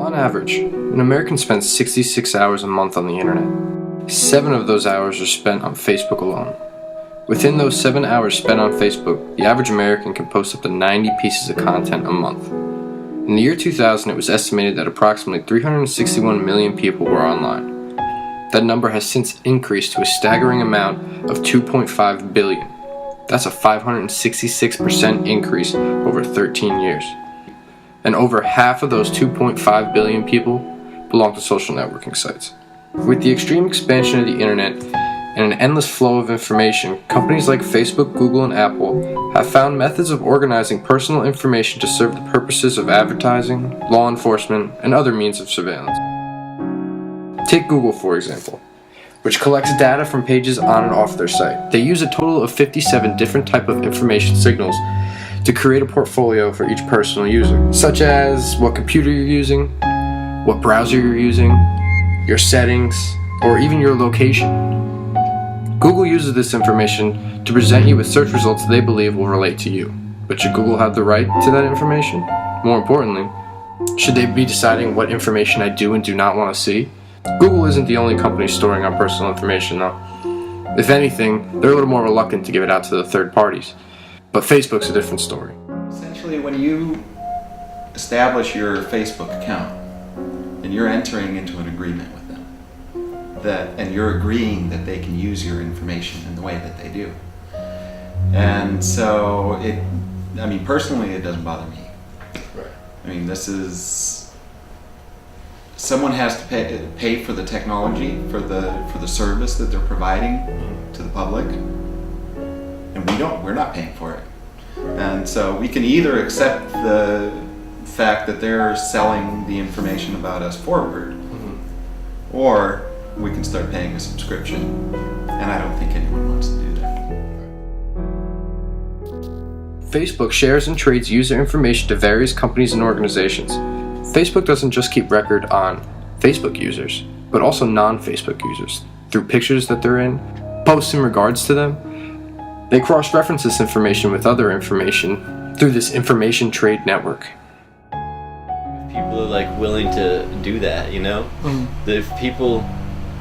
On average, an American spends 66 hours a month on the internet. 7 of those hours are spent on Facebook alone. Within those 7 hours spent on Facebook, the average American can post up to 90 pieces of content a month. In the year 2000, it was estimated that approximately 361 million people were online. That number has since increased to a staggering amount of 2.5 billion. That's a 566% increase over 13 years. And over half of those 2.5 billion people belong to social networking sites. With the extreme expansion of the internet and an endless flow of information, companies like Facebook, Google, and Apple have found methods of organizing personal information to serve the purposes of advertising, law enforcement, and other means of surveillance. Take Google, for example, which collects data from pages on and off their site. They use a total of 57 different types of information signals to create a portfolio for each personal user, such as what computer you're using, what browser you're using, your settings, or even your location. Google uses this information to present you with search results they believe will relate to you. But should Google have the right to that information? More importantly, should they be deciding what information I do and do not want to see? Google isn't the only company storing our personal information, though. If anything, they're a little more reluctant to give it out to the third parties. But Facebook's a different story. Essentially, when you establish your Facebook account and you're entering into an agreement with them, and you're agreeing that they can use your information in the way that they do. And so personally, it doesn't bother me. Right. This is, someone has to pay for the technology, for the service that they're providing to the public. And we're not paying for it. And so we can either accept the fact that they're selling the information about us forward, or we can start paying a subscription. And I don't think anyone wants to do that. Facebook shares and trades user information to various companies and organizations. Facebook doesn't just keep record on Facebook users, but also non-Facebook users, through pictures that they're in, posts in regards to them. They cross-reference this information with other information through this information trade network. People are willing to do that, That if people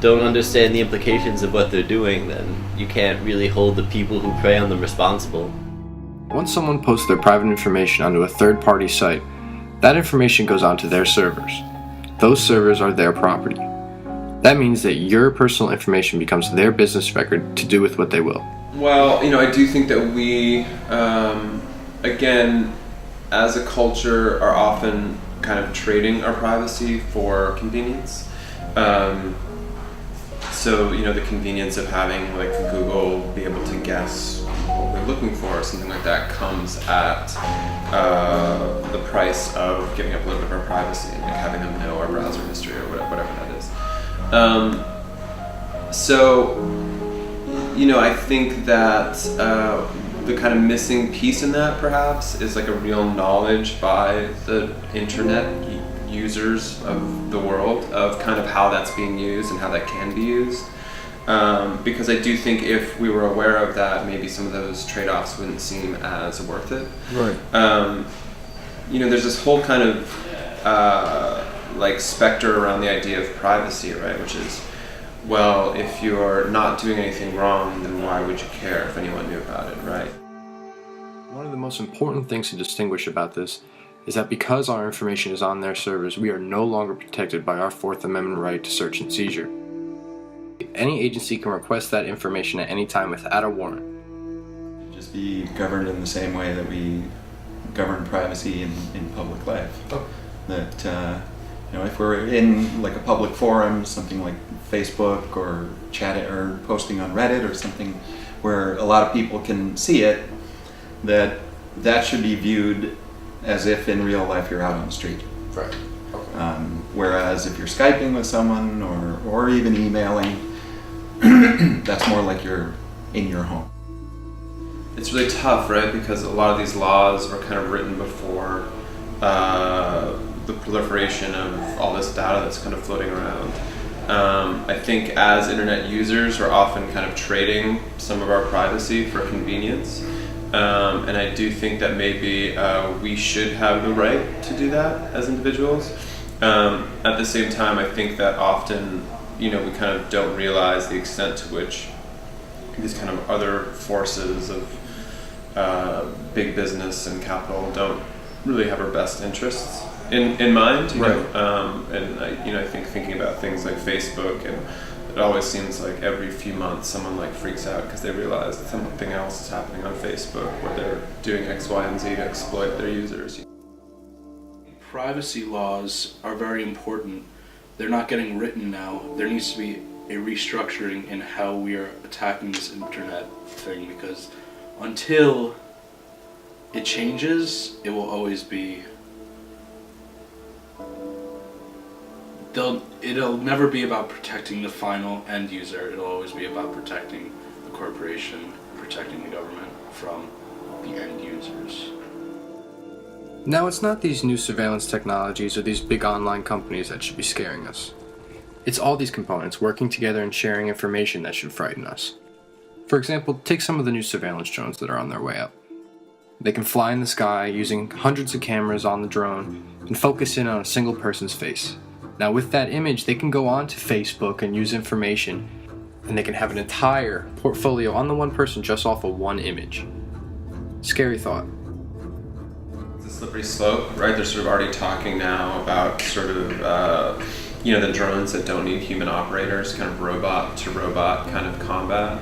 don't understand the implications of what they're doing, then you can't really hold the people who prey on them responsible. Once someone posts their private information onto a third-party site, that information goes onto their servers. Those servers are their property. That means that your personal information becomes their business record to do with what they will. Well, I do think that we, again, as a culture, are often kind of trading our privacy for convenience. So, the convenience of having Google be able to guess what we're looking for or something like that comes at the price of giving up a little bit of our privacy and having them know our browser history or whatever that is. I think that the kind of missing piece in that perhaps is a real knowledge by the internet users of the world of kind of how that's being used and how that can be used. Because I do think if we were aware of that, maybe some of those trade-offs wouldn't seem as worth it. Right. There's this whole kind of specter around the idea of privacy, right? Which is, well, if you're not doing anything wrong, then why would you care if anyone knew about it, right? One of the most important things to distinguish about this is that because our information is on their servers, we are no longer protected by our Fourth Amendment right to search and seizure. Any agency can request that information at any time without a warrant. Just be governed in the same way that we govern privacy in public life. Oh. That if we're in a public forum, something like Facebook or or posting on Reddit or something where a lot of people can see it, that should be viewed as if in real life you're out on the street. Right. Okay. Whereas if you're Skyping with someone or even emailing, that's more like you're in your home. It's really tough, right? Because a lot of these laws were kind of written before the proliferation of all this data that's kind of floating around. I think as internet users, we're often kind of trading some of our privacy for convenience. And I do think that maybe we should have the right to do that as individuals. At the same time, I think that often, we kind of don't realize the extent to which these kind of other forces of big business and capital don't really have our best interests in mind. You know? And I think thinking about things like Facebook, and it always seems like every few months someone like freaks out because they realize that something else is happening on Facebook where they're doing X, Y, and Z to exploit their users. Privacy laws are very important. They're not getting written now. There needs to be a restructuring in how we are attacking this internet thing, because until it changes, it will always be... It'll never be about protecting the final end user. It'll always be about protecting the corporation, protecting the government from the end users. Now, it's not these new surveillance technologies or these big online companies that should be scaring us. It's all these components working together and sharing information that should frighten us. For example, take some of the new surveillance drones that are on their way up. They can fly in the sky using hundreds of cameras on the drone and focus in on a single person's face. Now, with that image, they can go on to Facebook and use information, and they can have an entire portfolio on the one person just off of one image. Scary thought. It's a slippery slope, right? They're sort of already talking now about sort of, the drones that don't need human operators, kind of robot to robot kind of combat,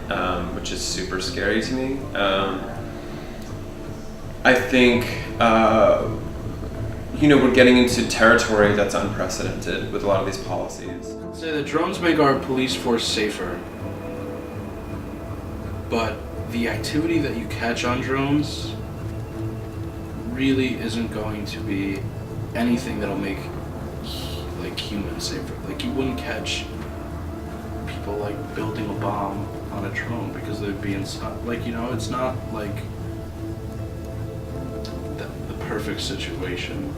which is super scary to me. I think, we're getting into territory that's unprecedented with a lot of these policies. Say the drones make our police force safer, but the activity that you catch on drones really isn't going to be anything that'll make humans safer. Like, you wouldn't catch people like building a bomb on a drone because they'd be inside. It's not like the perfect situation.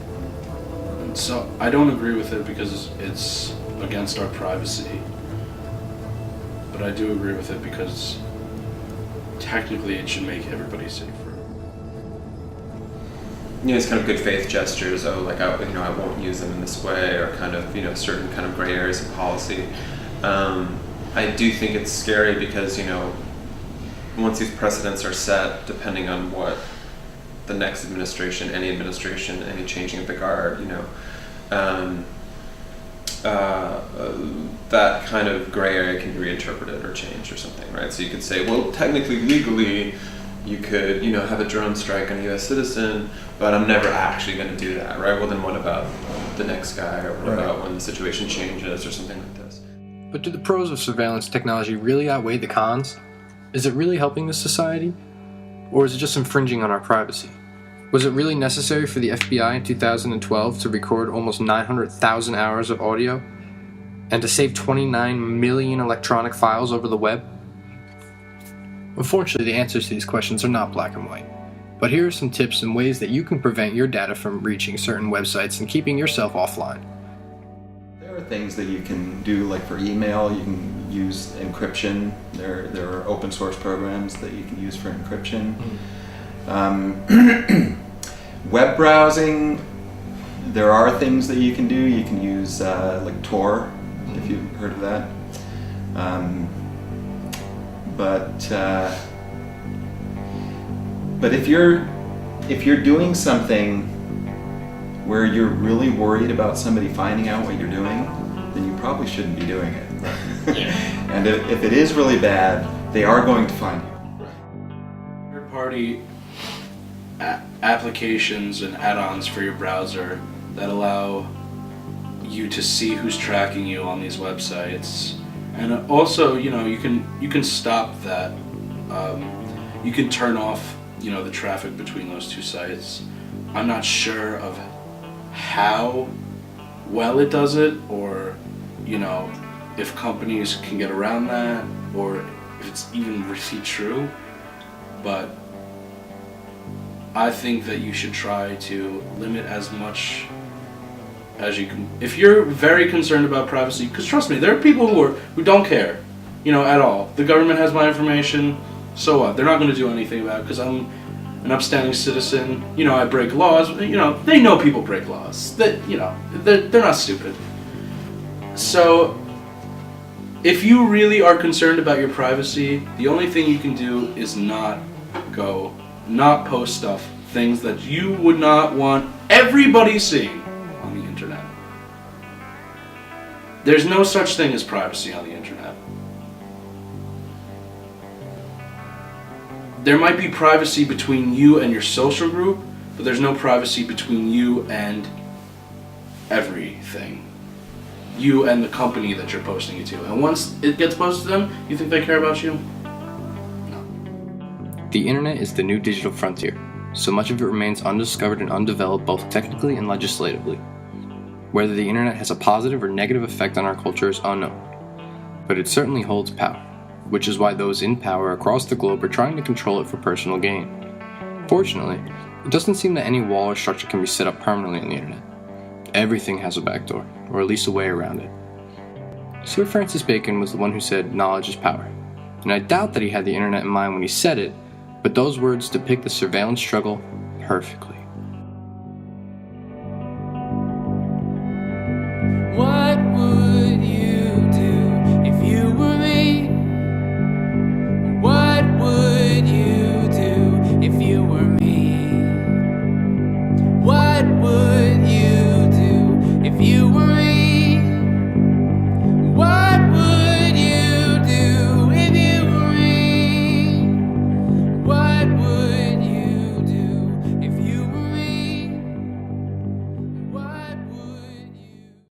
And so I don't agree with it because it's against our privacy. But I do agree with it because technically it should make everybody safer. It's kind of good faith gestures. I won't use them in this way, or kind of, certain kind of gray areas of policy. I do think it's scary because, once these precedents are set, depending on what the next administration, any changing of the guard, that kind of gray area can be reinterpreted or changed or something, right? So you could say, well, technically, legally, you could, have a drone strike on a U.S. citizen, but I'm never actually going to do that, right? Well, then what about the next guy, or what about when the situation changes or something like this? But do the pros of surveillance technology really outweigh the cons? Is it really helping this society? Or is it just infringing on our privacy? Was it really necessary for the FBI in 2012 to record almost 900,000 hours of audio and to save 29 million electronic files over the web? Unfortunately, the answers to these questions are not black and white. But here are some tips and ways that you can prevent your data from reaching certain websites and keeping yourself offline. There are things that you can do, like for email, you can use encryption. There are open source programs that you can use for encryption. Web browsing, there are things that you can do. You can use like Tor, if you've heard of that. But if you're doing something where you're really worried about somebody finding out what you're doing, then you probably shouldn't be doing it. And if it is really bad, they are going to find you. Third-party applications and add-ons for your browser that allow you to see who's tracking you on these websites, and also, you can stop that. You can turn off, the traffic between those two sites. I'm not sure of how well it does it, or if companies can get around that, or if it's even really true, but I think that you should try to limit as much as you can. If you're very concerned about privacy, because trust me, there are people who don't care, at all. The government has my information, so what? They're not going to do anything about it because an upstanding citizen. You know, I break laws. You know, they know people break laws. That, you know, they're not stupid. So, if you really are concerned about your privacy, the only thing you can do is not post stuff, things that you would not want everybody seeing on the internet. There's no such thing as privacy on the internet. There might be privacy between you and your social group, but there's no privacy between you and everything. You and the company that you're posting it to. And once it gets posted to them, you think they care about you? No. The internet is the new digital frontier, so much of it remains undiscovered and undeveloped both technically and legislatively. Whether the internet has a positive or negative effect on our culture is unknown, but it certainly holds power, which is why those in power across the globe are trying to control it for personal gain. Fortunately, it doesn't seem that any wall or structure can be set up permanently on the internet. Everything has a backdoor, or at least a way around it. Sir Francis Bacon was the one who said knowledge is power, and I doubt that he had the internet in mind when he said it, but those words depict the surveillance struggle perfectly.